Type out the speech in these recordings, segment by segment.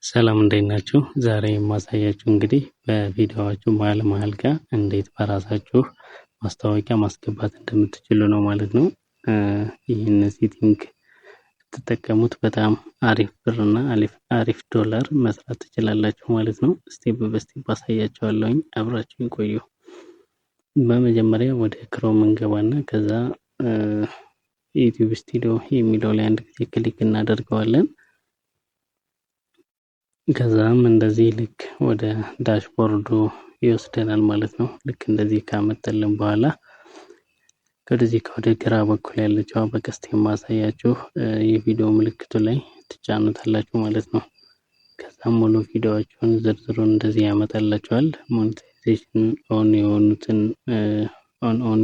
ሰላም እንዴት ናችሁ? ዛሬ የማሳያችሁ እንግዲህ በቪዲዮዋችሁ መሃል ጋር እንዴት በራሳችሁ ማስታወቂያ ማስገባት እንደምትችሉ ነው ማለት ነው። ይህን ሴቲንግ ብትጠቀሙት በጣም አሪፍ ብር እና አሪፍ ዶላር መስራት ትችላላችሁ ማለት ነው። ስቴፕ በስቴፕ አሳያችኋለሁኝ። አብራችሁን ቆዩ። በመጀመሪያ ወደ ክሮም እንገባና ከዛ ዩቲዩብ ስቱዲዮ የሚለው ላይ አንድ ጊዜ ክሊክ እናደርገዋለን። ከዛም እንደዚህ ልክ ወደ ዳሽቦርዱ ይወስደናል ማለት ነው። ልክ እንደዚህ ካመጣልን በኋላ ከዚህ ወደ ግራ በኩል ያለችው በቀስት የማሳያችሁ የቪዲዮ ምልክቱ ላይ ትጫኑታላችሁ ማለት ነው። ከዛም ሙሉ ቪዲዮዎቹን ዝርዝሩን እንደዚህ ያመጣላችኋል። ሞኔታይዜሽን ኦን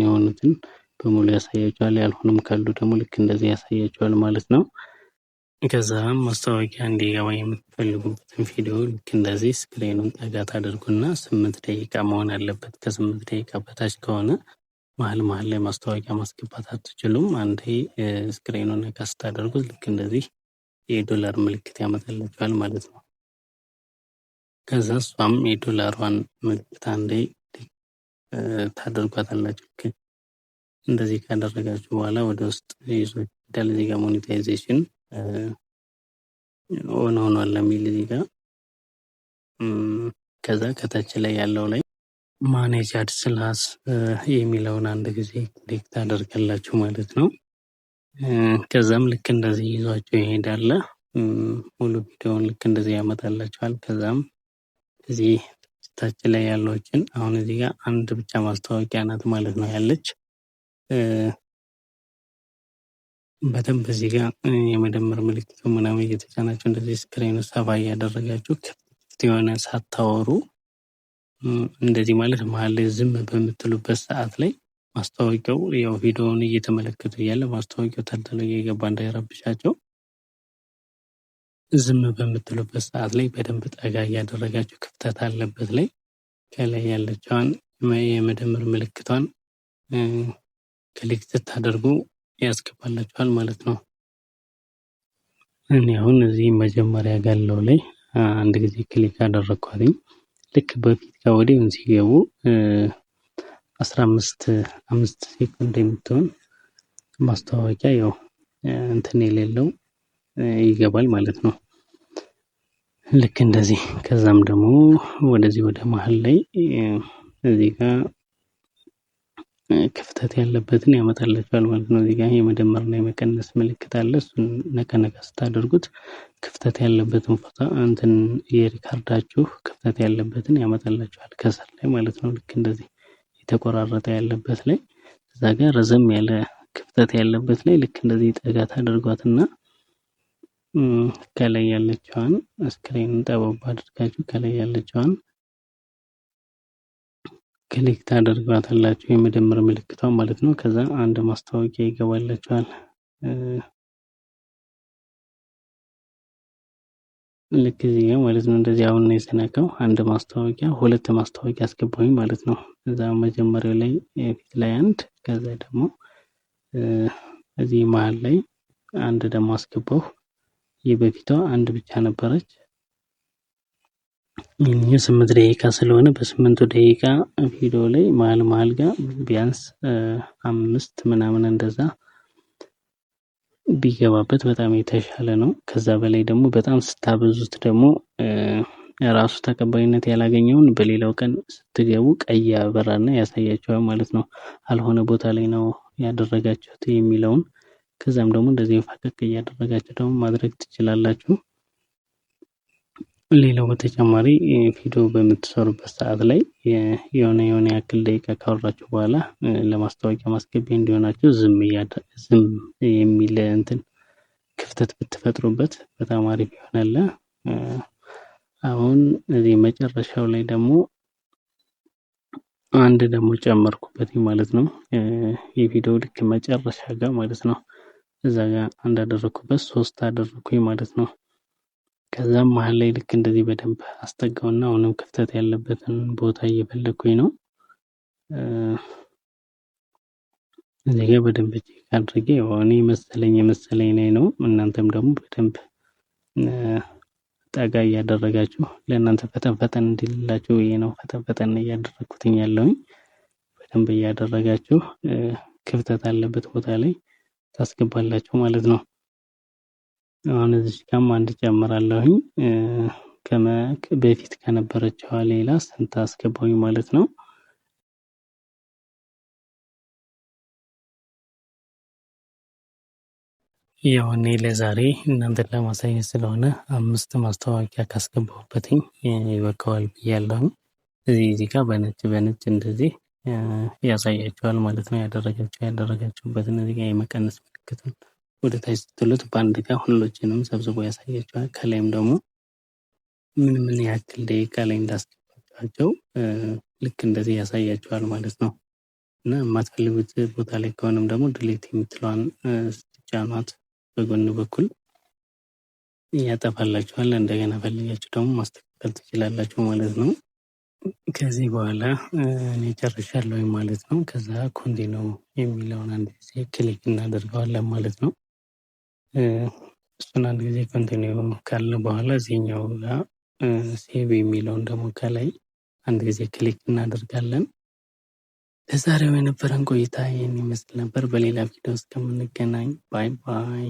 የሆኑትን በሙሉ ያሳያችኋል። ያልሆኑም ካሉ ደግሞ ልክ እንደዚህ ያሳያችኋል ማለት ነው። ከዛም ማስታወቂያ እንዲገባ የምትፈልጉበትን ቪዲዮ ልክ እንደዚህ ስክሪኑን ጠጋ ታደርጉና 8 ደቂቃ መሆን አለበት። ከ8 ደቂቃ በታች ከሆነ መሀል ላይ ማስታወቂያ ማስገባት አትችሉም። አንዴ ስክሪኑን ነካ ስታደርጉት ልክ እንደዚህ የዶላር ምልክት ያመጣላችኋል ማለት ነው። ከዛ እሷም የዶላሯን ምልክት አንዴ ታደርጓታላችሁ። ልክ እንደዚህ ካደረጋችሁ በኋላ ወደ ውስጥ ይዞ ይሄዳል። እዚህ ጋር ሞኔታይዜሽን ኦን ሆኗል የሚል እዚህ ጋር ከዛ ከታች ላይ ያለው ላይ ማኔጅ አድስላስ የሚለውን አንድ ጊዜ ክሊክ ታደርጋላችሁ ማለት ነው። ከዛም ልክ እንደዚህ ይዟችሁ ይሄዳል። ሙሉ ቪዲዮውን ልክ እንደዚህ ያመጣላችኋል። ከዛም እዚህ ታች ላይ ያለዎችን አሁን እዚህ ጋር አንድ ብቻ ማስታወቂያ ናት ማለት ነው ያለች። በደንብ እዚህ ጋር የመደመር ምልክቱ ምናምን እየተጫናችሁ እንደዚህ ስክሪኑ ሰፋ እያደረጋችሁ ክፍት የሆነ ሳታወሩ እንደዚህ ማለት መሀል ላይ ዝም በምትሉበት ሰዓት ላይ ማስታወቂያው ያው ቪዲዮውን እየተመለከቱ እያለ ማስታወቂያው ተልተሎ እየገባ እንዳይረብሻቸው ዝም በምትሉበት ሰዓት ላይ በደንብ ጠጋ እያደረጋችሁ ክፍተት አለበት ላይ ከላይ ያለችዋን የመደመር ምልክቷን ክሊክ ስታደርጉ ያስገባላችኋል ማለት ነው። እኔ አሁን እዚህ መጀመሪያ ጋለው ላይ አንድ ጊዜ ክሊክ አደረኳትኝ። ልክ በፊት ከወዲያው ሲገቡ 5 ሴኮንድ የምትሆን ማስታወቂያ ያው እንትን የሌለው ይገባል ማለት ነው። ልክ እንደዚህ ከዛም ደግሞ ወደዚህ ወደ መሃል ላይ እዚህ ጋር ክፍተት ያለበትን ያመጣላችኋል ማለት ነው። እዚህ ጋር የመደመርና የመቀነስ ምልክት አለ። እሱን ነካ ስታደርጉት ክፍተት ያለበትን ፎቶ እንትን የሪካርዳችሁ ክፍተት ያለበትን ያመጣላችኋል ከስር ላይ ማለት ነው። ልክ እንደዚህ የተቆራረጠ ያለበት ላይ እዛ ጋር ረዘም ያለ ክፍተት ያለበት ላይ ልክ እንደዚህ ጠጋ ታደርጓትና ከላይ ያለችዋን ስክሪኑን ጠበብ አድርጋችሁ ከላይ ያለችዋን ክሊክ ታደርጓታላችሁ የመደመር ምልክቷን ማለት ነው። ከዛ አንድ ማስታወቂያ ይገባላችኋል። ልክ እዚህ ጋር ማለት ነው። እንደዚህ አሁን ነው የሰነካው አንድ ማስታወቂያ 2 ማስታወቂያ አስገባሁኝ ማለት ነው። እዛ መጀመሪያው ላይ ፊት ላይ አንድ ከዛ ደግሞ እዚህ መሃል ላይ አንድ ደግሞ አስገባሁ። የበፊቷ አንድ ብቻ ነበረች። ይሄ 8 ደቂቃ ስለሆነ በ8 ደቂቃ ቪዲዮ ላይ መሃል ጋር ቢያንስ 5 ምናምን እንደዛ ቢገባበት በጣም የተሻለ ነው። ከዛ በላይ ደግሞ በጣም ስታበዙት ደግሞ ራሱ ተቀባይነት ያላገኘውን በሌላው ቀን ስትገቡ ቀይ ያበራና ያሳያችኋል ማለት ነው። አልሆነ ቦታ ላይ ነው ያደረጋችሁት የሚለውን ከዛም ደግሞ እንደዚህ ፈቀቅ እያደረጋችሁ ደግሞ ማድረግ ትችላላችሁ። ሌላው በተጨማሪ ቪዲዮ በምትሰሩበት ሰዓት ላይ የሆነ ያክል ደቂቃ ካወራችሁ በኋላ ለማስታወቂያ ማስገቢያ እንዲሆናችሁ ዝም የሚል እንትን ክፍተት ብትፈጥሩበት በጣም አሪፍ ይሆናል። አሁን እዚህ መጨረሻው ላይ ደግሞ አንድ ደግሞ ጨመርኩበት ማለት ነው። የቪዲዮ ልክ መጨረሻ ጋር ማለት ነው። እዛ ጋር አንድ አደረኩበት 3 አደረኩኝ ማለት ነው። ከዛም መሃል ላይ ልክ እንደዚህ በደንብ አስጠጋውና አሁንም ክፍተት ያለበትን ቦታ እየፈለኩኝ ነው። እዚህ ጋር በደንብ ቼክ አድርጌ እኔ መሰለኝ ላይ ነው። እናንተም ደግሞ በደንብ ጠጋ እያደረጋችሁ ለእናንተ ፈጠን ፈጠን እንዲልላችሁ ብዬ ነው ፈጠን ፈጠን እያደረግኩትኝ ያለውኝ። በደንብ እያደረጋችሁ ክፍተት አለበት ቦታ ላይ ታስገባላችሁ ማለት ነው። አሁን እዚህ ጋርም አንድ ጨምራለሁኝ በፊት ከነበረችዋ ሌላ ስንት አስገባሁኝ ማለት ነው። ያው እኔ ለዛሬ እናንተን ለማሳየት ስለሆነ 5 ማስታወቂያ ካስገባሁበትኝ ይበቃዋል ብያለሁኝ። እዚህ ጋር በነጭ እንደዚህ ያሳያችኋል ማለት ነው። ያደረጋችሁበትን እዚህ ጋር የመቀነስ ምልክትን ወደ ታች ስትሉት በአንድ ጋር ሁሎችንም ሰብስቦ ያሳያችኋል። ከላይም ደግሞ ምን ያክል ደቂቃ ላይ እንዳስገባችኋቸው ልክ እንደዚህ ያሳያችኋል ማለት ነው። እና የማትፈልጉት ቦታ ላይ ከሆነም ደግሞ ድሌት የምትለዋን ስትጫኗት በጎን በኩል ያጠፋላችኋል። እንደገና ፈልጋችሁ ደግሞ ማስተካከል ትችላላችሁ ማለት ነው። ከዚህ በኋላ እኔ ጨርሻለሁ ማለት ነው። ከዛ ኮንቲኒው የሚለውን አንድ ጊዜ ክሊክ እናደርገዋለን ማለት ነው። እሱን አንድ ጊዜ ኮንቲኒው ካልን በኋላ እዚህኛው ጋር ሴቭ የሚለውን ደግሞ ከላይ አንድ ጊዜ ክሊክ እናደርጋለን። ለዛሬው የነበረን ቆይታ ይህን ይመስል ነበር። በሌላ ቪዲዮ እስከምንገናኝ ባይ ባይ።